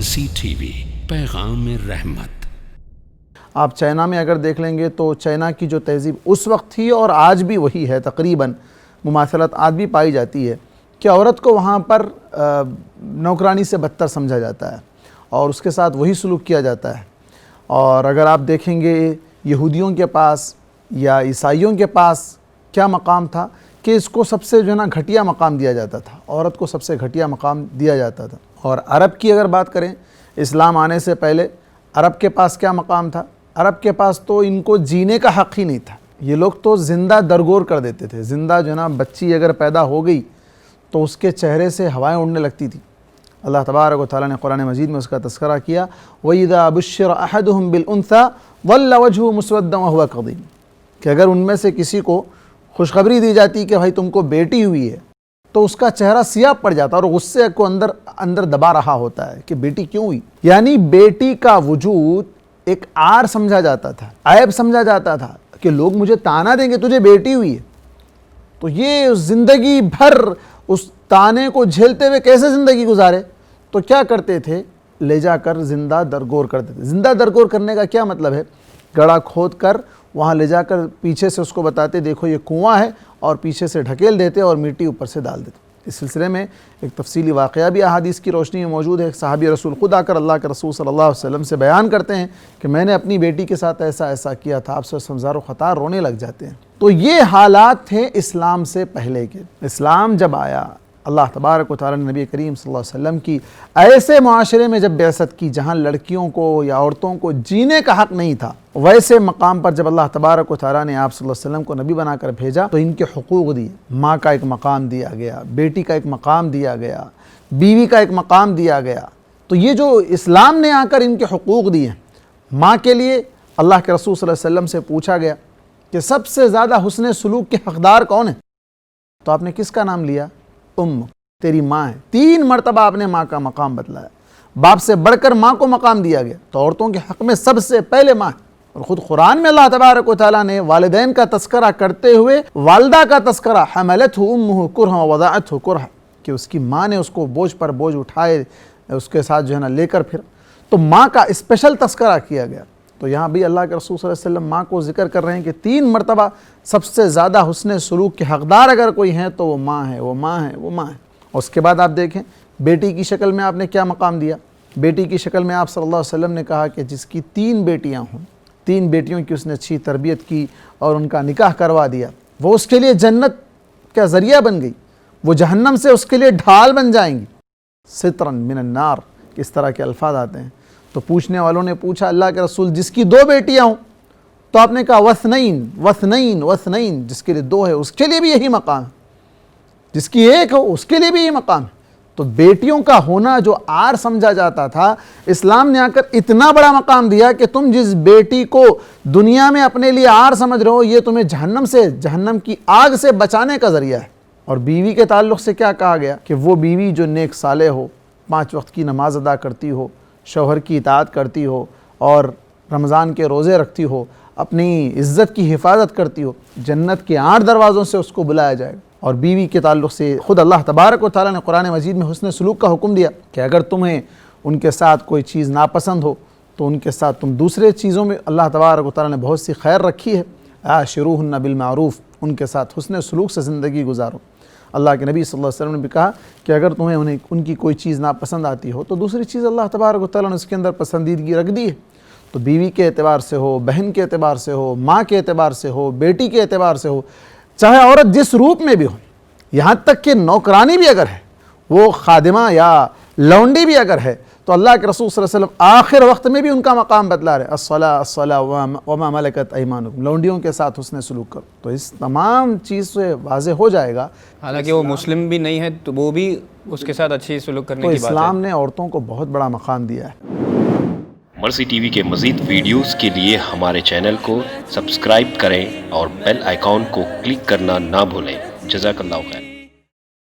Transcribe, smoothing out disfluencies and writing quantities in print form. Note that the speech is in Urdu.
مرسی ٹی وی، پیغام رحمت۔ آپ چائنا میں اگر دیکھ لیں گے تو چائنا کی جو تہذیب اس وقت تھی اور آج بھی وہی ہے، تقریباً مماثلت آج بھی پائی جاتی ہے کہ عورت کو وہاں پر نوکرانی سے بدتر سمجھا جاتا ہے اور اس کے ساتھ وہی سلوک کیا جاتا ہے۔ اور اگر آپ دیکھیں گے یہودیوں کے پاس یا عیسائیوں کے پاس کیا مقام تھا کہ اس کو سب سے جو ہے نا گھٹیا مقام دیا جاتا تھا، عورت کو سب سے گھٹیا مقام دیا جاتا تھا۔ اور عرب کی اگر بات کریں، اسلام آنے سے پہلے عرب کے پاس کیا مقام تھا؟ عرب کے پاس تو ان کو جینے کا حق ہی نہیں تھا، یہ لوگ تو زندہ درگور کر دیتے تھے۔ زندہ جو ہے نا بچی اگر پیدا ہو گئی تو اس کے چہرے سے ہوائیں اڑنے لگتی تھی۔ اللہ تبارک و تعالیٰ نے قرآن مجید میں اس کا تذکرہ کیا، وَإِذَا بُشِّرَ أَحَدُهُمْ بِالْأُنثَىٰ ظَلَّ وَجْهُهُ مُسْوَدًّا وَهُوَ كَظِيمٌ کہ اگر ان میں سے کسی کو خوشخبری دی جاتی کہ بھائی تم کو بیٹی ہوئی ہے تو اس کا چہرہ سیاہ پڑ جاتا اور غصے کو اندر دبا رہا ہوتا ہے کہ بیٹی کیوں ہوئی۔ یعنی بیٹی کا وجود ایک عار سمجھا جاتا تھا، عیب سمجھا جاتا تھا کہ لوگ مجھے طعنہ دیں گے تجھے بیٹی ہوئی ہے۔ تو یہ زندگی بھر اس طعنے کو جھیلتے ہوئے کیسے زندگی گزارے؟ تو کیا کرتے تھے؟ لے جا کر زندہ درگور کرتے تھے۔ زندہ درگور کرنے کا کیا مطلب ہے؟ گڑھا کھود کر وہاں لے جا کر پیچھے سے اس کو بتاتے دیکھو یہ کنواں ہے، اور پیچھے سے ڈھکیل دیتے اور مٹی اوپر سے ڈال دیتے۔ اس سلسلے میں ایک تفصیلی واقعہ بھی احادیث کی روشنی میں موجود ہے۔ صحابی رسول خود آ کر اللہ کے رسول صلی اللہ علیہ وسلم سے بیان کرتے ہیں کہ میں نے اپنی بیٹی کے ساتھ ایسا کیا تھا۔ آپ سے سمزار و خطار رونے لگ جاتے ہیں۔ تو یہ حالات تھے اسلام سے پہلے کے۔ اسلام جب آیا، اللہ تبارک و تعالیٰ نے نبی کریم صلی اللہ علیہ وسلم کی ایسے معاشرے میں جب بعثت کی جہاں لڑکیوں کو یا عورتوں کو جینے کا حق نہیں تھا، ویسے مقام پر جب اللہ تبارک و تعالیٰ نے آپ صلی اللہ علیہ وسلم کو نبی بنا کر بھیجا تو ان کے حقوق دیے۔ ماں کا ایک مقام دیا گیا، بیٹی کا ایک مقام دیا گیا، بیوی کا ایک مقام دیا گیا۔ تو یہ جو اسلام نے آ کر ان کے حقوق دیے، ماں کے لیے اللہ کے رسول صلی اللہ علیہ وسلم سے پوچھا گیا کہ سب سے زیادہ حسن سلوک کے حقدار کون ہیں؟ تو آپ نے کس کا نام لیا؟ تیری ماں ہے۔ 3 مرتبہ آپ نے ماں کا مقام بتلایا۔ باپ سے بڑھ کر ماں کو مقام دیا گیا، تو عورتوں کے حق میں سب سے پہلے ماں ہے۔ اور خود قرآن میں اللہ تبارک و تعالیٰ نے والدین کا تذکرہ کرتے ہوئے والدہ کا تذکرہ حملتہ امہ کرہا ووضعتہ کرہا کہ اس کی ماں نے اس کو بوجھ پر بوجھ اٹھائے، اس کے ساتھ جو ہے نا لے کر پھر، تو ماں کا اسپیشل تذکرہ کیا گیا۔ تو یہاں بھی اللہ کے رسول صلی اللہ علیہ وسلم ماں کو ذکر کر رہے ہیں کہ 3 مرتبہ سب سے زیادہ حسن سلوک کے حقدار اگر کوئی ہیں تو وہ ماں ہے، وہ ماں ہے، وہ ماں ہے۔ اور اس کے بعد آپ دیکھیں بیٹی کی شکل میں آپ نے کیا مقام دیا؟ بیٹی کی شکل میں آپ صلی اللہ علیہ وسلم نے کہا کہ جس کی 3 بیٹیاں ہوں، 3 بیٹیوں کی اس نے اچھی تربیت کی اور ان کا نکاح کروا دیا، وہ اس کے لیے جنت کا ذریعہ بن گئی، وہ جہنم سے اس کے لیے ڈھال بن جائیں گی۔ سترن من النار، اس طرح کے الفاظ آتے ہیں۔ تو پوچھنے والوں نے پوچھا اللہ کے رسول جس کی 2 بیٹیاں ہوں؟ تو آپ نے کہا وثنین وثنین وثنین، جس کے لیے 2 ہے اس کے لیے بھی یہی مقام ہے، جس کی 1 ہو اس کے لیے بھی یہی مقام ہے۔ تو بیٹیوں کا ہونا جو عار سمجھا جاتا تھا، اسلام نے آ کر اتنا بڑا مقام دیا کہ تم جس بیٹی کو دنیا میں اپنے لیے عار سمجھ رہے ہو، یہ تمہیں جہنم کی آگ سے بچانے کا ذریعہ ہے۔ اور بیوی کے تعلق سے کیا کہا گیا کہ وہ بیوی جو نیک صالح ہو، 5 وقت کی نماز ادا کرتی ہو، شوہر کی اطاعت کرتی ہو اور رمضان کے روزے رکھتی ہو، اپنی عزت کی حفاظت کرتی ہو، جنت کے 8 دروازوں سے اس کو بلایا جائے گا۔ اور بیوی کے تعلق سے خود اللہ تبارک و تعالیٰ نے قرآن مجید میں حسن سلوک کا حکم دیا کہ اگر تمہیں ان کے ساتھ کوئی چیز ناپسند ہو تو ان کے ساتھ تم دوسرے چیزوں میں اللہ تبارک و تعالیٰ نے بہت سی خیر رکھی ہے، عاشروہن بالمعروف، ان کے ساتھ حسن سلوک سے زندگی گزارو۔ اللہ کے نبی صلی اللہ علیہ وسلم نے بھی کہا کہ اگر تمہیں ان کی کوئی چیز ناپسند آتی ہو تو دوسری چیز اللہ تبارک و تعالیٰ نے اس کے اندر پسندیدگی رکھ دی ہے۔ تو بیوی کے اعتبار سے ہو، بہن کے اعتبار سے ہو، ماں کے اعتبار سے ہو، بیٹی کے اعتبار سے ہو، چاہے عورت جس روپ میں بھی ہو، یہاں تک کہ نوکرانی بھی اگر ہے، وہ خادمہ یا لونڈی بھی اگر ہے، تو اللہ کے رسول صلی اللہ علیہ وسلم آخر وقت میں بھی ان کا مقام بتلا رہے، الصلاۃ وما ملکت ایمانکم، لونڈیوں کے ساتھ حسن سلوک کرو۔ تو اس تمام چیز سے واضح ہو جائے گا، حالانکہ وہ مسلم بھی نہیں ہے تو وہ بھی اس کے ساتھ اچھی سلوک کرنے کی بات ہے۔ تو اسلام نے عورتوں کو بہت بڑا مقام دیا ہے۔ مرسی ٹی وی کے مزید ویڈیوز کے لیے ہمارے چینل کو سبسکرائب کریں اور بیل آئیکن کو کلک کرنا نہ بھولیں۔ جزاک اللہ خیر۔